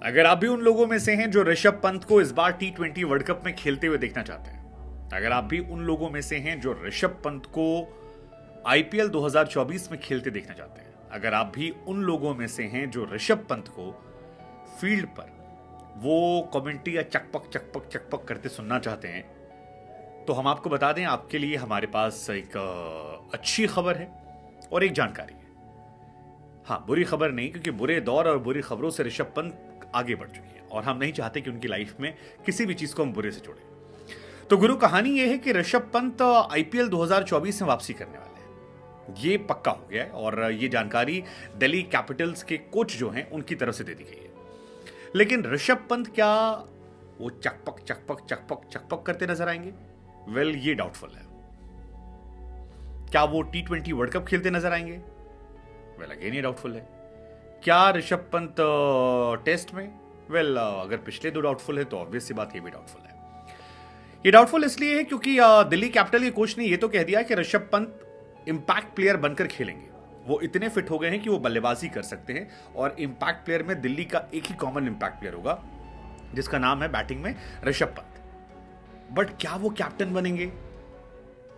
अगर आप भी उन लोगों में से हैं जो ऋषभ पंत को इस बार T20 वर्ल्ड कप में खेलते हुए देखना चाहते हैं, अगर आप भी उन लोगों में से हैं जो ऋषभ पंत को IPL 2024 में खेलते देखना चाहते हैं, अगर आप भी उन लोगों में से हैं जो ऋषभ पंत को फील्ड पर वो कमेंट्री या चकपक चकपक चकपक करते सुनना चाहते हैं, तो हम आपको बता दें, आपके लिए हमारे पास एक अच्छी खबर है और एक जानकारी है। हाँ, बुरी खबर नहीं, क्योंकि बुरे दौर और बुरी खबरों से ऋषभ पंत आगे बढ़ चुकी है और हम नहीं चाहते कि उनकी लाइफ में किसी भी चीज को हम बुरे से जोड़ें। तो गुरु, कहानी यह है कि ऋषभ पंत IPL 2024 में वापसी करने वाले हैं, ये पक्का हो गया है और ये जानकारी दिल्ली कैपिटल्स के कोच जो हैं उनकी तरफ से दे दी गई है। लेकिन ऋषभ पंत क्या वो चकपक चकपक चकपक चकपक करते नजर आएंगे? वेल, ये डाउटफुल है। क्या वो T20 वर्ल्ड कप खेलते नजर आएंगे? वेल, अगेन ये डाउटफुल है। क्या ऋषभ पंत टेस्ट में? वेल, अगर पिछले दो डाउटफुल है तो ऑब्वियस सी बात ये भी डाउटफुल है। ये डाउटफुल इसलिए है क्योंकि दिल्ली कैपिटल के कोच ने ये तो कह दिया कि ऋषभ पंत इंपैक्ट प्लेयर बनकर खेलेंगे। वो इतने फिट हो गए हैं कि वो बल्लेबाजी कर सकते हैं और इंपैक्ट प्लेयर में दिल्ली का एक ही कॉमन इंपैक्ट प्लेयर होगा जिसका नाम है बैटिंग में ऋषभ पंत। बट क्या वो कैप्टन बनेंगे?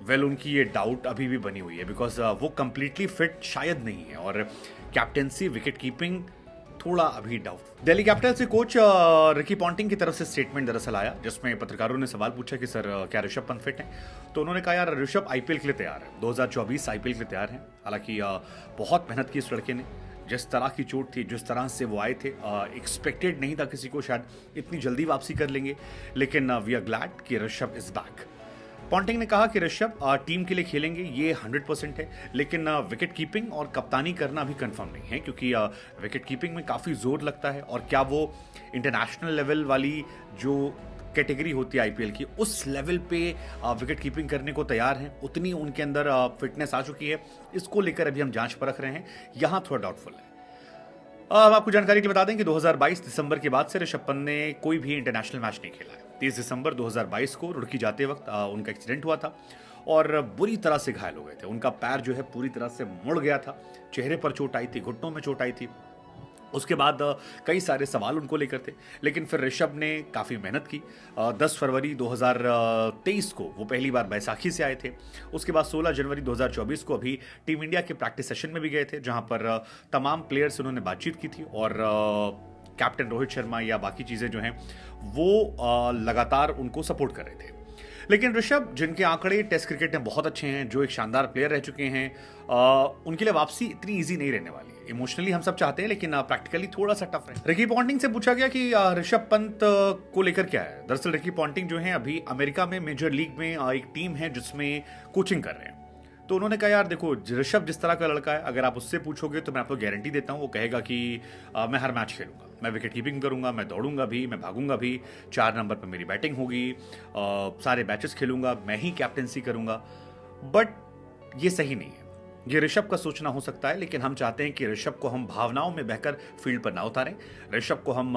वेल, उनकी ये डाउट अभी भी बनी हुई है बिकॉज वो कंप्लीटली फिट शायद नहीं है और कैप्टेंसी, विकेट कीपिंग थोड़ा अभी डाउट। दिल्ली कैपिटल्स के कोच रिकी पॉन्टिंग की तरफ से स्टेटमेंट दरअसल आया जिसमें पत्रकारों ने सवाल पूछा कि सर क्या ऋषभ पंत फिट हैं? तो उन्होंने कहा, यार ऋषभ IPL के लिए तैयार है, 2024 IPL के लिए तैयार हैं। हालांकि बहुत मेहनत की इस लड़के ने, जिस तरह की चोट थी, जिस तरह से वो आए थे, एक्सपेक्टेड नहीं था किसी को शायद इतनी जल्दी वापसी कर लेंगे, लेकिन वी आर ग्लैड कि ऋषभ इज बैक। पॉन्टिंग ने कहा कि ऋषभ टीम के लिए खेलेंगे, ये 100% है, लेकिन विकेट कीपिंग और कप्तानी करना भी कंफर्म नहीं है क्योंकि विकेट कीपिंग में काफ़ी जोर लगता है और क्या वो इंटरनेशनल लेवल वाली जो कैटेगरी होती है IPL की, उस लेवल पे विकेट कीपिंग करने को तैयार हैं, उतनी उनके अंदर फिटनेस आ चुकी है। इसको लेकर अभी हम जांच परख रहे हैं, यहाँ थोड़ा डाउटफुल है। अब आपको जानकारी के लिए बता दें कि 2022 दिसंबर के बाद से ऋषभ पंत ने कोई भी इंटरनेशनल मैच नहीं खेला है। 30 दिसंबर 2022 को रुड़की जाते वक्त उनका एक्सीडेंट हुआ था और बुरी तरह से घायल हो गए थे। उनका पैर जो है पूरी तरह से मुड़ गया था, चेहरे पर चोट आई थी, घुटनों में चोट आई थी। उसके बाद कई सारे सवाल उनको लेकर थे, लेकिन फिर ऋषभ ने काफ़ी मेहनत की। 10 फरवरी 2023 को वो पहली बार बैसाखी से आए थे। उसके बाद 16 जनवरी 2024 को अभी टीम इंडिया के प्रैक्टिस सेशन में भी गए थे, जहां पर तमाम प्लेयर्स से उन्होंने बातचीत की थी और कैप्टन रोहित शर्मा या बाकी चीज़ें जो हैं वो लगातार उनको सपोर्ट कर रहे थे। लेकिन ऋषभ, जिनके आंकड़े टेस्ट क्रिकेट में बहुत अच्छे हैं, जो एक शानदार प्लेयर रह चुके हैं, उनके लिए वापसी इतनी इजी नहीं रहने वाली है। इमोशनली हम सब चाहते हैं, लेकिन प्रैक्टिकली थोड़ा सा टफ है। रिकी पॉन्टिंग से पूछा गया कि ऋषभ पंत को लेकर क्या है। दरअसल रिकी पॉन्टिंग जो है अभी अमेरिका में मेजर लीग में एक टीम है जिसमें कोचिंग कर रहे हैं। तो उन्होंने कहा, यार देखो, ऋषभ जिस तरह का लड़का है, अगर आप उससे पूछोगे तो मैं आपको गारंटी देता हूँ वो कहेगा कि मैं हर मैच खेलूंगा, मैं विकेट कीपिंग करूंगा, मैं दौड़ूंगा भी, मैं भागूंगा भी, 4 नंबर पर मेरी बैटिंग होगी, सारे मैचेस खेलूंगा, मैं ही कैप्टेंसी करूंगा। बट ये सही नहीं है, ये ऋषभ का सोचना हो सकता है, लेकिन हम चाहते हैं कि ऋषभ को हम भावनाओं में बहकर फील्ड पर ना उतारें। ऋषभ को हम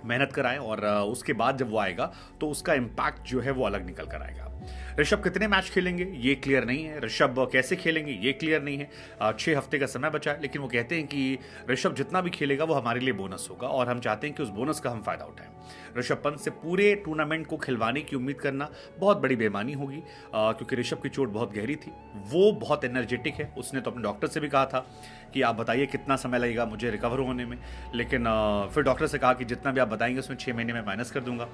मेहनत कराएं और उसके बाद जब वो आएगा तो उसका इम्पैक्ट जो है वो अलग निकल कर आएगा। ऋषभ कितने मैच खेलेंगे ये क्लियर नहीं है, ऋषभ कैसे खेलेंगे ये क्लियर नहीं है। 6 हफ्ते का समय बचा है, लेकिन वो कहते हैं कि ऋषभ जितना भी खेलेगा वो हमारे लिए बोनस होगा और हम चाहते हैं कि उस बोनस का हम फायदा उठाएं। ऋषभ पंत से पूरे टूर्नामेंट को खिलवाने की उम्मीद करना बहुत बड़ी बेईमानी होगी, क्योंकि ऋषभ की चोट बहुत गहरी थी, वो बहुत एनर्जेटिक है। उसने तो अपने डॉक्टर से भी कहा था कि आप बताइए कितना समय लगेगा मुझे रिकवर होने में, लेकिन फिर डॉक्टर से कहा कि जितना भी आप बताएंगे उसमें 6 महीने में माइनस कर दूंगा।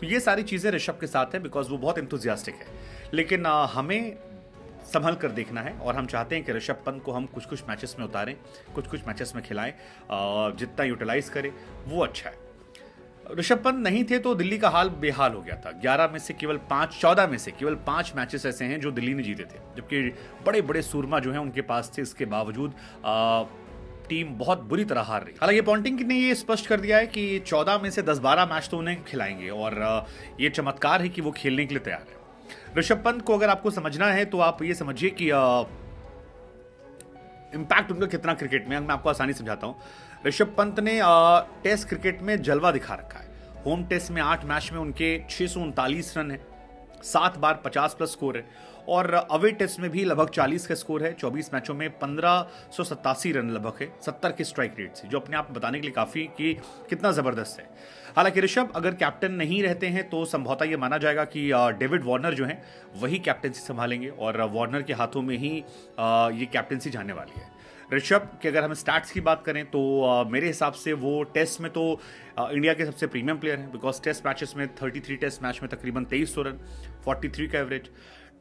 तो ये सारी चीज़ें ऋषभ के साथ है बिकॉज वो बहुत इंथुजियास्टिक है, लेकिन हमें संभल कर देखना है और हम चाहते हैं कि ऋषभ पंत को हम कुछ कुछ मैचेस में उतारें, कुछ कुछ मैचेस में खिलाएं, जितना यूटिलाइज करें वो अच्छा है। ऋषभ पंत नहीं थे तो दिल्ली का हाल बेहाल हो गया था। 14 में से केवल 5 मैचेस ऐसे हैं जो दिल्ली ने जीते थे, जबकि बड़े बड़े सूरमा जो हैं उनके पास थे। इसके बावजूद टीम बहुत बुरी तरह हार रही। हालांकि पॉन्टिंग ने ये स्पष्ट कर दिया है कि 14 में से 10-12 मैच तो उन्हें खिलाएंगे और ये चमत्कार है कि वो खेलने के लिए तैयार है। ऋषभ पंत को अगर आपको समझना है तो आप ये समझिए कि इम्पैक्ट उनका कितना क्रिकेट में, मैं आपको आसानी समझाता हूं। ऋषभ पंत ने टेस्ट क्रिकेट में जलवा दिखा रखा है। होम टेस्ट में 8 मैच में उनके 639 रन है, 7 बार 50 प्लस स्कोर है और अवे टेस्ट में भी लगभग 40 का स्कोर है। 24 मैचों में 1587 रन लगभग है 70 के स्ट्राइक रेट से, जो अपने आप बताने के लिए काफ़ी कि कितना ज़बरदस्त है। हालांकि ऋषभ अगर कैप्टन नहीं रहते हैं तो संभवतः ये माना जाएगा कि डेविड वार्नर जो हैं वही कैप्टनसी संभालेंगे और वार्नर के हाथों में ही ये कैप्टनसी जाने वाली है। ऋषभ की अगर हम स्टैट्स की बात करें तो मेरे हिसाब से वो टेस्ट में तो इंडिया के सबसे प्रीमियम प्लेयर हैं, बिकॉज टेस्ट मैचेस में 33 टेस्ट मैच में तकरीबन 2300 रन, 43 का एवरेज।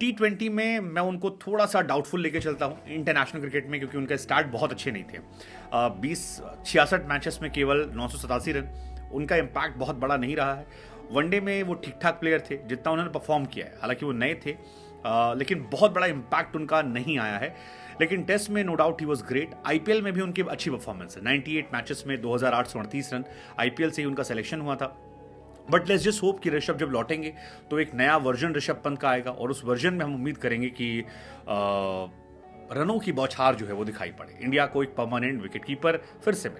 T20 में मैं उनको थोड़ा सा डाउटफुल लेके चलता हूँ इंटरनेशनल क्रिकेट में, क्योंकि उनका स्टार्ट बहुत अच्छे नहीं थे। 66 मैचेस में केवल 987 रन, उनका इम्पैक्ट बहुत बड़ा नहीं रहा है। वनडे में वो ठीक ठाक प्लेयर थे जितना उन्होंने परफॉर्म किया है, हालांकि वो नए थे, लेकिन बहुत बड़ा इम्पैक्ट उनका नहीं आया है। लेकिन टेस्ट में नो डाउट ही वाज ग्रेट। आईपीएल में भी उनकी अच्छी परफॉर्मेंस है, 98 मैचेस में 2838 रन, आईपीएल से ही उनका सिलेक्शन हुआ था। बट लेट्स जस्ट होप कि ऋषभ जब लौटेंगे तो एक नया वर्जन ऋषभ पंत का आएगा और उस वर्जन में हम उम्मीद करेंगे कि रनों की बौछार जो है वो दिखाई पड़े, इंडिया को एक परमानेंट विकेट कीपर फिर से मिले।